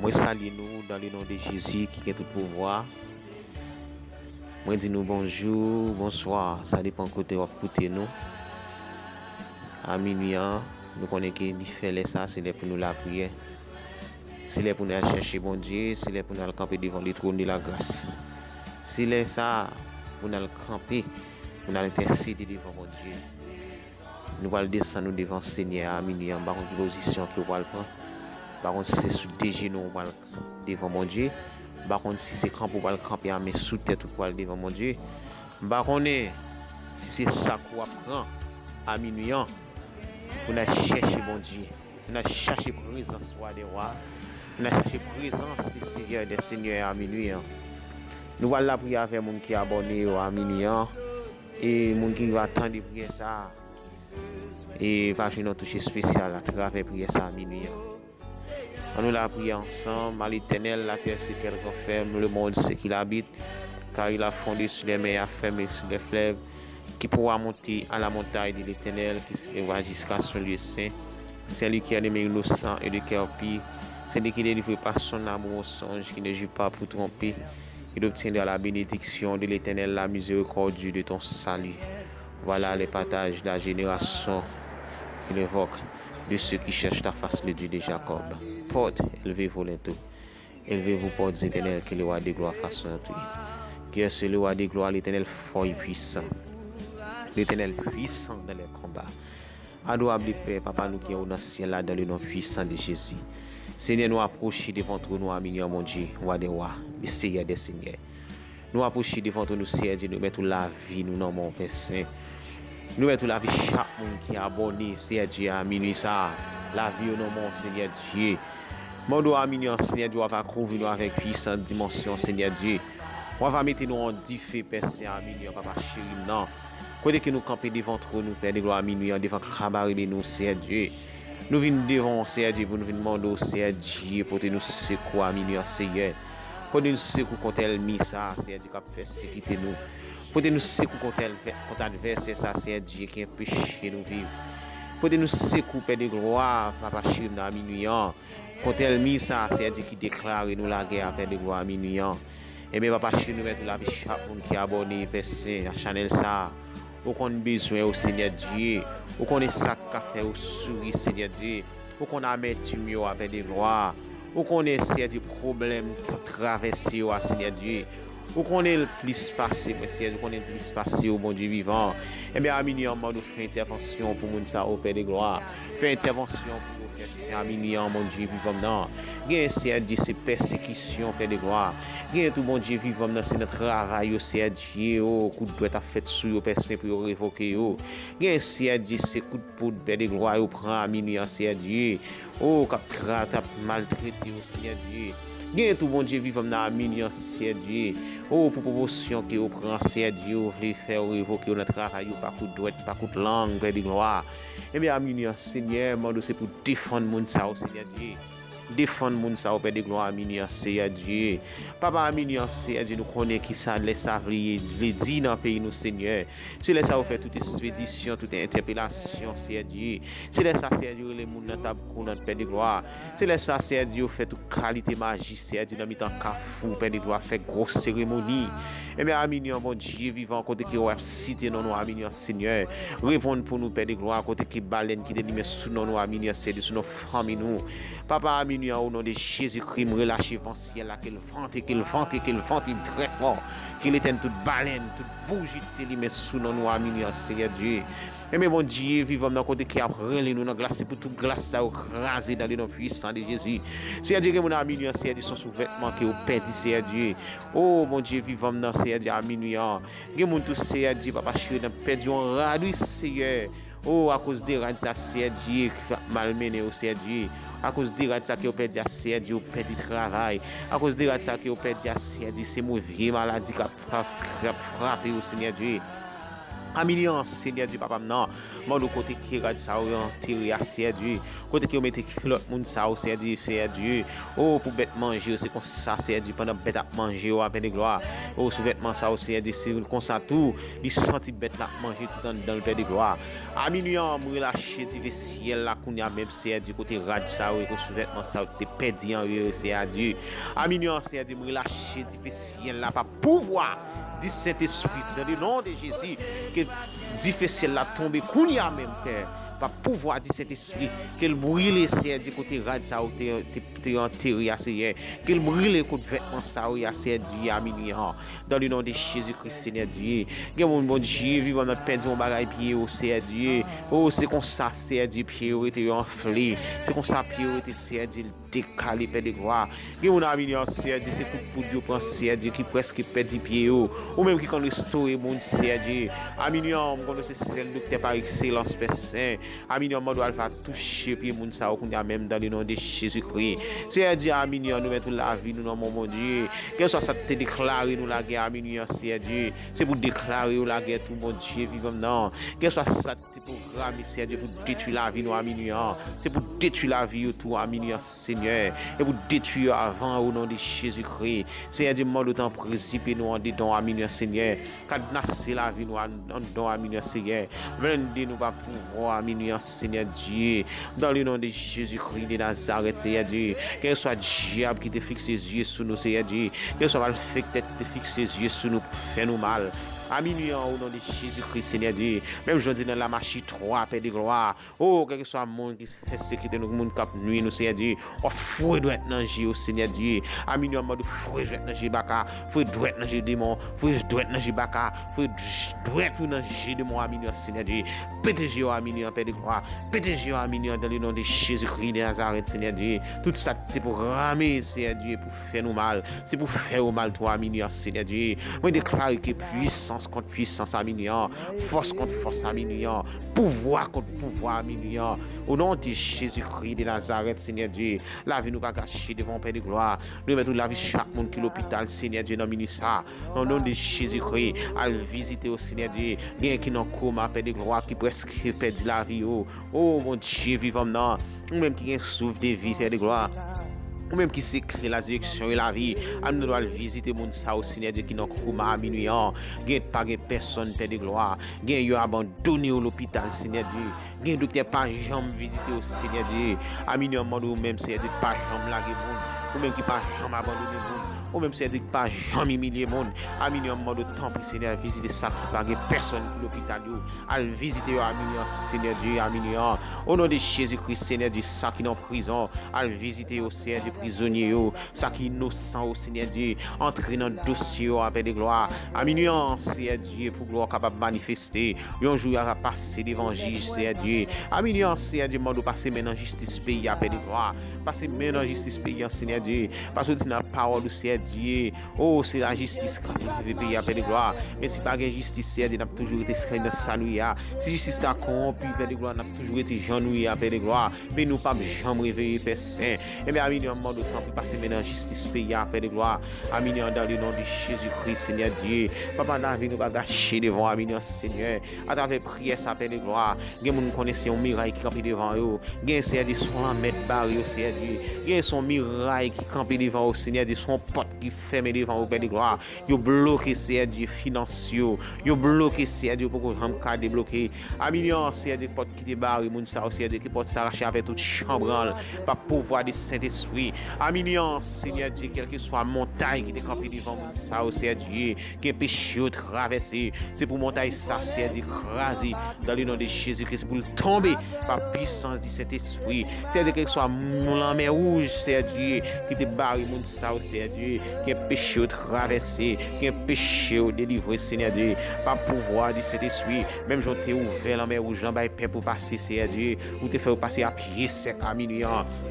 Moi salue nous dans le nom de Jésus qui a tout pouvoir. Moi dis nous bonjour, bonsoir, ça dépend côté où écouter nous. À minuit, nous connaissons qu'il fait ça, c'est pour nous la prière. C'est pour nous chercher bon Dieu, c'est pour nous camper devant le trône de la grâce. C'est ça pour nous camper, pour nous intercéder devant mon Dieu. Nous allons descendre devant le Seigneur à minuit, par contre position que nous allons prendre. Par contre, si c'est sous des genoux devant mon Dieu. Par contre, si c'est camp pour camper à mes sous tête ou devant mon Dieu. Par contre, si c'est ça qu'on apprend à minuit, on a cherché mon Dieu. On a cherché présence des rois. On a cherché présence du Seigneur des Seigneurs à minuit. Nous allons la prier avec les gens qui sont abonnés à minuit. Et les gens qui vont attendre de prier ça. Et va jouer notre touche spéciale à travers prier ça à minuit. On nous l'a prié ensemble, à l'Éternel, la terre c'est qu'elle renferme, le monde c'est qu'il habite, car il a fondé sur les mers, fermé sur les fleuves, qui pourra monter à la montagne de l'Éternel, qui se voit jusqu'à son lieu saint. C'est lui qui a aimé innocent et de cœur pire, c'est lui qui ne délivre pas son amour au songe, qui ne joue pas pour tromper. Il obtiendra la bénédiction de l'Éternel, la miséricorde de ton salut. Voilà les partages de la génération qu'il évoque de ceux qui cherchent ta face, le Dieu de Jacob. Porte, élevez-vous tout. Élevez-vous, portes éternelles, que le roi des gloires fasse son tout. Qui est le roi des gloires, l'Éternel fort et puissant. L'Éternel puissant dans les combats. Adorable Père, Papa, nous qui sommes dans le ciel, là, dans le nom puissant de Jésus. Seigneur, nous approchons devant toi, nous amis, mon Dieu, roi des rois, le Seigneur des seigneurs. Nous approchons devant toi, nous, Seigneur Dieu, nous mettons la vie, nous, non, mon Père Saint. Nous mettons la vie chaque monde qui est abonné, Seigneur Dieu, à minuit ça. La vie au nom mon Seigneur Dieu. Mon doigt à minuit, Seigneur Dieu, on va couvrir nous avec puissante dimension, Seigneur Dieu. On va mettre nous en diffé, Père Saint, à minuit, Papa chéri, non. Côté que nous camper devant trop, nous, Père de gloire à minuit, devant cabaret de nous, Seigneur Dieu. Nous venons devant, Seigneur Dieu, pour nous venir demander, Seigneur Dieu, pour nous secours à minuit, Seigneur. Pour nous secours contre l'ennemi, ça, Seigneur Dieu, qui a fait sécurité nous. Pour nous secours contre l'adversaire, ça, Seigneur Dieu, qui empêche nous vivre. Pour nous secours, Père de gloire, Papa chéri, à minuit. Contre l'ennemi, ça, Seigneur Dieu, qui déclare nous la guerre, Père de gloire, à minuit. Et bien, Papa chéri, nous mettons la vie chaque monde qui est abonné, Père Saint, à Chanel, ça. Où qu'on a besoin au Seigneur Dieu, où qu'on a ça qu'a fait au souris, Seigneur Dieu, où qu'on a amertume avec des gloires, où qu'on a Seigneur Dieu problème qui traverse au Seigneur Dieu, où qu'on est le plus passé, Seigneur, où qu'on est le plus passé au bon Dieu vivant. Et bien, à minuit, nous fait intervention pour nous ça au Père de gloire, fait intervention pour nous faire à minuit, mon Dieu vivant non. Gain Seigneur Dieu, c'est persécution, Père de gloire. Gain tout bon Dieu vivant dans c'est notre travail, Seigneur Dieu, coup de doigt à fait sur Père Saint pour révoquer. Gain Seigneur Dieu, c'est coup de poudre, Père de gloire, au prend à minuit, Seigneur Dieu. Oh, cap maltraité, Seigneur Dieu. Gain tout bon Dieu vivant dans la minuit, Seigneur Dieu. Oh, pour promotion qui au prend, Seigneur Dieu, vous voulez faire révoquer notre travail, pas coup de doigt, pas coup de langue, Père de gloire. Eh bien, à minuit, Seigneur, c'est pour défendre mon ça, Seigneur Dieu. Défendre mon ça au Père de gloire à minuit, Seigneur Dieu. Papa à minuit, Seigneur Dieu, nous connaissons qui ça laisse avrier, les dit dans le pays, nous, Seigneur. C'est là ça vous fait toute expédition, toute interpellation, Seigneur Dieu. C'est là ça, Seigneur Dieu, les gens dans ta bouche, notre Père de gloire. C'est là ça, Seigneur Dieu, fait toute qualité magie, Seigneur Dieu, dans le temps cafou, Père de gloire, fait grosse cérémonie. Eh bien, à minuit, bon Dieu, vivant, côté qui va citer non, nous, à minuit, Seigneur. Répondre pour nous, Père de gloire, côté qui baleine, qui délime sous nous, à minuit, Seigneur, sous nos familles, nous. Papa, à minuit, au nom de Jésus-Christ, me relâche vent ciel là, qu'il vente, très fort, qu'il éteigne toute baleine, toute bougie, qu'il met sous nous, à minuit, Seigneur Dieu. Mais mon Dieu, vivons dans le côté qui a brûlé nous dans glace, pour toute glace ça crasé dans le nom puissant de Jésus. Seigneur Dieu, mon ami, Seigneur Dieu, son sous-vêtement qui est au perdu, Seigneur Dieu. Oh, mon Dieu, vivons dans Seigneur Dieu, à minuit. Que mon tout, Seigneur Dieu, papa, chéri, dans perdu en radouille, Seigneur. Oh, à cause des rats, Seigneur Dieu, qui fait malmener au Seigneur Dieu. À cause des rats qui ont perdu à Seigneur Dieu, perdu travail. À cause des rats qui ont perdu à Seigneur Dieu, c'est mauvais maladie qui a frappé au Seigneur Dieu. Aminion, Seigneur Dieu, papa, non. Mon côté qui regarde ça, on tire à Seigneur Dieu. Côté qui met l'autre monde ça, Seigneur Dieu. Oh, pour bête manger, c'est comme ça, Seigneur Dieu, pendant bête à manger, oh, à peine de gloire. Oh, sous vêtement ça, Seigneur Dieu, c'est comme ça tout. Il sentit bête là manger tout dans le père de gloire. Aminion, me lâcher du ciel là, qu'on y a même, Seigneur Dieu, côté rad ça, oh, sous vêtement ça, t'es perdu en eux, Seigneur Dieu. Aminion, Seigneur Dieu, me lâcher du ciel là, pas pouvoir. Du Saint-Esprit, dans le nom de Jésus, que difficile la tomber, qu'on y a même Père, par pouvoir du Saint-Esprit, qu'elle brûle Seigneur du côté rad ça, t'es enterré à Seigneur, qu'elle brûle côté vêtement ça, à Seigneur Dieu, à dans le nom de Jésus-Christ, Seigneur Dieu, que mon bon Dieu, vivant notre peine, on bagaille pied au Seigneur Dieu, oh, c'est comme ça, Seigneur Dieu, pied était enflé, c'est comme ça, pied était Seigneur Dieu, décalé, Père de gloire, que mon ami, Seigneur Dieu, c'est tout pour Dieu, pense Seigneur Dieu, qui presque perd pied, ou même qui quand restaurer mon Seigneur Dieu, aminion, on connaît celle de par excellence, Père Saint, aminion, on doit faire toucher, puis mon ça, qu'on a même dans le nom de Jésus-Christ, Seigneur Dieu, aminion, nous mettons la vie, nous, mon Dieu, que soit ça te déclarer, nous la guerre, aminion, Seigneur Dieu, c'est pour déclarer la guerre, tout mon Dieu, vivant, non, que soit ça te programme, Seigneur Dieu, pour détruire la vie, nous, aminion, c'est pour détruire la vie, tout, aminion, Seigneur, et pour détruire avant, au nom de Jésus-Christ, Seigneur Dieu, moi, d'autant précipier, nous, en dedans, aminion, Seigneur, cadenasser la vie, nous, en dedans, aminion, Seigneur, vendez nous pas pouvoir, aminion, Seigneur Dieu, dans le nom de Jésus-Christ de Nazareth, Seigneur Dieu, que soit diable qui te fixe ses yeux sur nous, Seigneur Dieu, que soit malfecté qui te fixe ses yeux sur nous pour faire nous mal. Aminion au nom de Jésus-Christ, Seigneur Dieu. Même je dis dans la machine 3, Père de gloire. Oh, quel que soit le monde qui fait sécurité, nous, monde cap nuit, nous, Seigneur Dieu. Oh, fouet doit être dans le Seigneur Dieu. Aminion, mode fouet doit être dans le baka. Fouet doit être dans le démon. Fouet doit être dans le baka. Fouet doit être dans le démon, aminion, Seigneur Dieu. Pétégio, aminion, Père de gloire. Pétégio, aminion, dans le nom de Jésus-Christ de Nazareth, Seigneur Dieu. Tout ça, c'est pour ramer, Seigneur Dieu, pour faire nous mal. C'est pour faire au mal, toi, aminion, Seigneur Dieu. Moi, déclare que puissance contre puissance, aminion, force contre force, aminion, pouvoir contre pouvoir, aminion, au nom de Jésus-Christ de Nazareth, Seigneur Dieu, la vie nous va gâcher devant Père de gloire, nous mettons la vie chaque monde qui est l'hôpital, Seigneur Dieu, dans le ministère, au nom de Jésus-Christ, à visiter au Seigneur Dieu, bien qui n'ont coma, Père de gloire, qui presque perd la vie, oh mon Dieu, vivant maintenant, ou même qui souffre de vie, Père de gloire, ou même qui s'écrit la direction et la vie, nous doit visiter mon ça au Seigneur Dieu qui n'a pas à minuit, pas de personne de gloire, yo abandonné au l'hôpital, Seigneur Dieu, docteur pas jamais visiter au Seigneur Dieu, à minuit, ou même Seigneur Dieu pas jamais laguer monde, ou même qui pas jamais abandonner monde, ou même Seigneur Dieu pas jamais humilier monde, à minuit, de temps pour Seigneur visiter ça qui pas de personne de l'hôpital, à visiter à minuit, Seigneur Dieu, à minuit, au nom de Jésus-Christ, Seigneur Dieu, ça qui est en prison, à visiter au Seigneur Dieu, prisonniers, ça qui est innocent au Seigneur Dieu, entrer dans le dossier avec des gloires. À minuit, Seigneur Dieu, pour gloire capable de manifester. Un jour, il va passer l'évangile, Seigneur Dieu. À minuit, Seigneur Dieu, m'a passer maintenant justice pays avec des gloires. Passer maintenant justice pays, Seigneur Dieu. Parce que c'est la parole du Seigneur Dieu. Oh, c'est la justice qui veut payer avec des gloires. Mais si pas de justice, Seigneur Dieu, n'a toujours été screen dans sa nuit. Si justice t'a corrompu, avec des gloires, n'a toujours été genouillé avec des gloires. Mais nous pas jamais réveiller Père Saint. Et bien, à minuit, de temps pour passer maintenant justice pays à faire de gloire. Aminion dans le nom de Jésus-Christ, Seigneur Dieu. Papa, dans la vie, nous va gâcher devant Aminion, Seigneur. À travers prière, ça fait de gloire. Gen moun connaissent un miracle qui campe devant eux. Gen Seigneur Dieu, son mettre barré au Seigneur Dieu. Gen son miracle qui campe devant au Seigneur Dieu, son porte qui ferme devant au Père de gloire. Yo bloqué Seigneur Dieu financier. Yo bloqué Seigneur Dieu pour que j'en cas débloqué. Aminion, Seigneur Dieu, porte qui débarre, moun ça au Seigneur Dieu qui porte s'arracher avec toute chambre. Pas pouvoir du Saint-Esprit. Aminion, Seigneur Dieu, quelle que soit montagne qui est campée devant nous, ça, au Seigneur Dieu, qui est péché au traversé, c'est pour montagne ça, Seigneur Dieu, écrasé dans le nom de Jésus-Christ, pour tomber par puissance de cet esprit. Seigneur Dieu, quelle que soit la mer rouge, Seigneur Dieu, qui est barré, mon ça, au Seigneur Dieu, qui est péché au traversé, qui est péché au délivré, Seigneur Dieu, par pouvoir de cet esprit, même j'en t'ai ouvert la mer rouge, j'en vais paix pour passer, Seigneur Dieu, ou te faire passer à pied sec à minuit,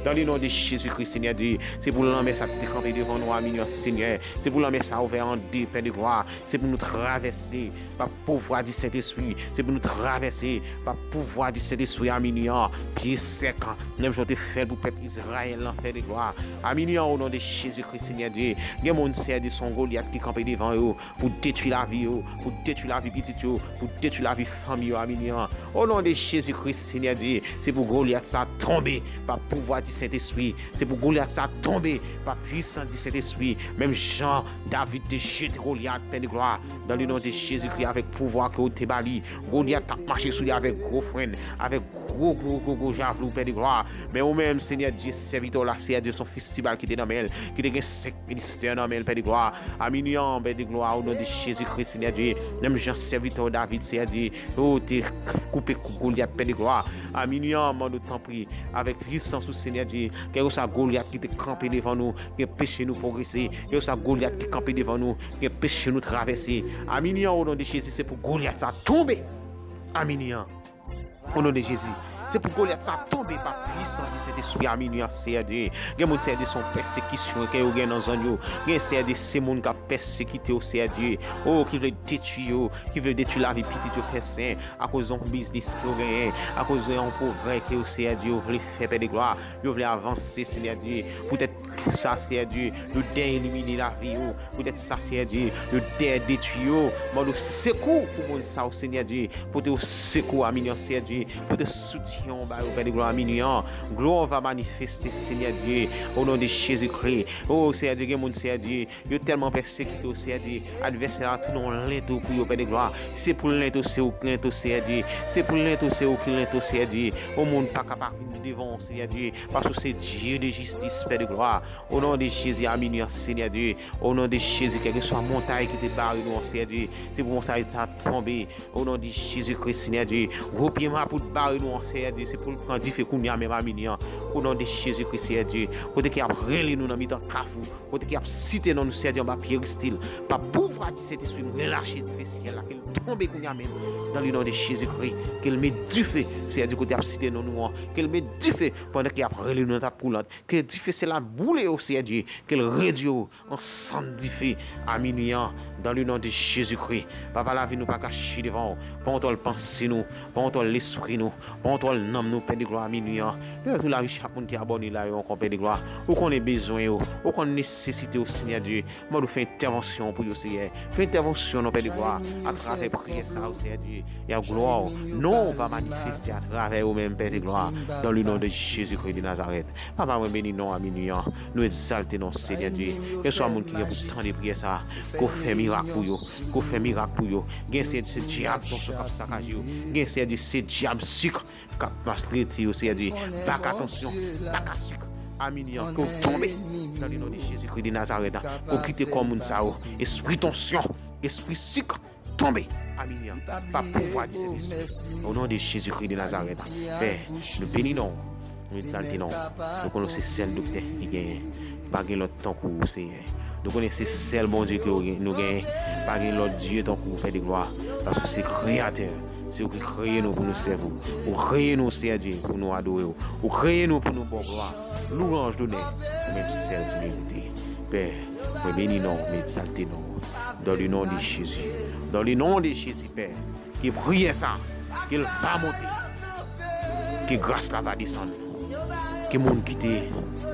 dans le nom de Jésus-Christ, Seigneur Dieu. C'est pour l'homme ça décamper devant nous, aminion, Seigneur. C'est pour l'homme ça ouvert en deux, Père de gloire. C'est pour nous traverser par pouvoir du Saint-Esprit. C'est pour nous traverser par pouvoir du Saint-Esprit, aminion. Pied sec, même je te fais pour peuple Israël, Père de gloire. Aminion, au nom de Jésus-Christ, Seigneur Dieu. Il y a monde c'est son Goliath qui campé devant eux pour détruire la vie, pour détruire la vie petite, pour détruire la vie famille, amis. Au nom de Jésus-Christ, Seigneur Dieu, c'est pour Goliath ça tomber par pouvoir du Saint-Esprit. C'est pour Goliath ça tomber par puissance du Saint-Esprit. Même Jean, David de jeter Goliath, Père de gloire, dans le nom de Jésus-Christ, avec pouvoir que tu bali. Goliath a marché sur lui avec gros frein, avec gros javelot, Père de gloire. Mais au même, Seigneur Dieu, serviteur là, c'est Dieu son festival qui était dans elle, qui était 5 ministères dans elle, Père de gloire. Aminion, Père de gloire, au nom de Jésus-Christ, Seigneur Dieu. Même Jean, serviteur David, Seigneur Dieu, oh, t'es coupé Goliath, Père de gloire. Aminion, mon temps prie, avec puissance au Seigneur Dieu, que ça Goliath qui était campé devant nous, qui péché nous progresser, que ça Goliath qui est campé devant nous, qui péché nous traverser. Aminion, au nom de Jésus, c'est pour Goliath ça tomber. Aminion, au nom de Jésus. C'est pour Goliath ça tombe par puissance de cet esprit aminion c'est Dieu. Il y a monde c'est de son persécution que yo gagne dans zone yo. Il y a c'est de ces monde qui persécuté au c'est Dieu. Oh qui veut détruire, qui veut détruire la vie petite yo fait saint à cause d'un business qui gagne, à cause d'un pauvre que au c'est Dieu veut faire paix de gloire, yo veut avancer Seigneur Dieu. Peut-être ça c'est Dieu, le d'éliminer la vie yo. Peut-être ça c'est Dieu, le détruire. Moi le secours pour monde ça au Seigneur Dieu, pour te secours aminion c'est Dieu, pour te soutien gloire va manifester Seigneur Dieu au nom de Jésus-Christ. Oh Seigneur Dieu, mon Seigneur Dieu, il est tellement persécuté au Seigneur Dieu, adversaire tout non lento pour Père de gloire. C'est pour lento c'est au lento Seigneur Dieu, c'est pour lento c'est au lento Seigneur Dieu. Au monde pas capable devant Seigneur Dieu parce que c'est Dieu de justice Père de gloire. Au nom de Jésus, amen Seigneur Dieu. Au nom de Jésus, quelle que soit montagne qui te barre nous Seigneur Dieu, c'est pour montagne ça tomber. Au nom de Jésus-Christ Seigneur Dieu, gros pied ma pour barrer nous Seigneur Dieu, c'est pour prendre diffé kounya même aminian. Au nom de Jésus-Christ Seigneur Dieu, côté qui a relé nous dans mi-temps kafou, côté qui a cité dans nous Seigneur Dieu, on va péristyle, pas pouvoir de cet esprit relâcher du ciel là qu'il tombe kounya même dans le nom de Jésus-Christ, qu'il met du feu Seigneur Dieu côté a cité dans nous, qu'il met du feu pendant qu'il a relé nous dans ta poulante, que du feu c'est la boule au Seigneur Dieu, qu'il réduit en sang du feu aminian dans le nom de Jésus-Christ. Papa la vie nous pas cacher devant, pas on le penser nous, pas on l'esprit nous, pas on le nom nous Père de gloire aminian. Nous la vie chaque monde qui abonné là on Père de gloire, ou qu'on ait besoin ou qu'on nécessité au Seigneur Dieu. Moi nous fait intervention pour vous Seigneur. Fais intervention au Père de gloire à travers prière ça au Seigneur Dieu. Et à gloire non va manifester à travers au même Père de gloire dans le nom de Jésus-Christ de Nazareth. Papa moi béni non aminian. Nous exalter non Seigneur Dieu. Que soit monde qui est pour tant de prière ça, qu'on fait miracle pour yo, qu'on fait miracle pour yo. Gain c'est diable dans ce cap saccagé yo. Gain c'est diable sucre cap masquer au Seigneur Dieu. Pas attention, pas sucre. Aminian, que vous tombez dans le nom de Jésus-Christ de Nazareth. Pour quitter comme un sao, esprit tension, esprit sucre, tombez. Aminian, pas pouvoir de cet esprit. Au nom de Jésus-Christ de Nazareth. Père, nous bénissons, nous exaltons. Nous connaissons celle docteur qui gagne. Pas de l'autre temps pour vous, Seigneur. Nous connaissons celle bon Dieu que nous gagnons. Pas de l'autre Dieu tant pour vous faire de gloire. Parce que c'est créateur. C'est vous qui créez nous pour nous servir. Vous créez nous, Seigneur Dieu, pour nous adorer. Vous créez nous pour nous bon gloire. Louange donnée, même celle qui mérite. Père, nous bénissons, nous exaltons dans le nom de Jésus. Dans le nom de Jésus, Père, qui prie ça, qu'il va monter, que grâce là va descendre, que mon qui t'est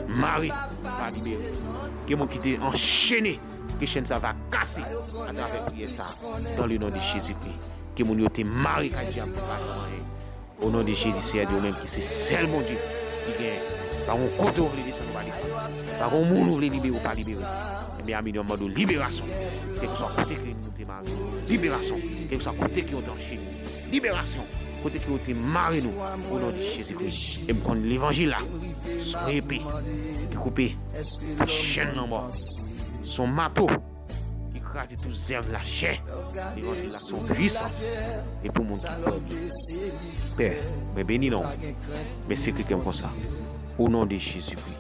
marié va libérer, que mon qui t'est enchaîné, que chaîne ça va casser à travers prier ça, dans le nom de Jésus-Christ. Que mon yo te marié quand diable va au nom de Jésus, c'est Dieu même qui c'est seul mon Dieu qui gagne. Par un côté on les descendre par un monde on les libérer ou pas libérer. Mais à minimum de libération. Que ce soit côté que nous te marié, libération. Que ce soit côté qui ont enchaîné, libération. Côté qui ont te marié nous au nom de Jésus-Christ. Et me prendre l'évangile là, son épée qui coupé, chaîne en mort, son marteau. Écraser tout zèle la chair, l'évangile là son puissance et pour mon qui Père, mais bénis non, mais c'est quelqu'un comme ça. Au nom de Jésus-Christ,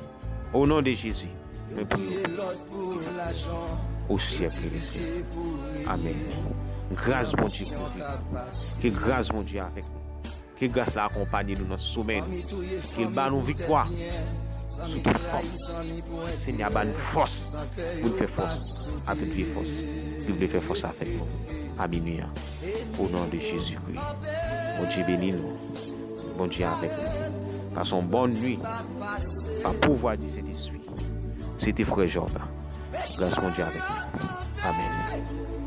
au nom de Jésus, mais prions au siècle des siècles. Amen. Grâce mon Dieu pour vous. Que grâce mon Dieu avec nous. Que grâce la accompagne nous dans notre sommeil. Qu'il bat nos victoires. Sous toute force. Seigneur, ban force pour nous faire force à toute vie force. Qu'il veut faire force avec nous. Amen. Au nom de Jésus-Christ. Mon Dieu bénis nous. Bon Dieu avec nous. Passons bonne nuit. Par pouvoir de cet esprit. C'était frère Jordan. grâce mon Dieu avec nous. Amen.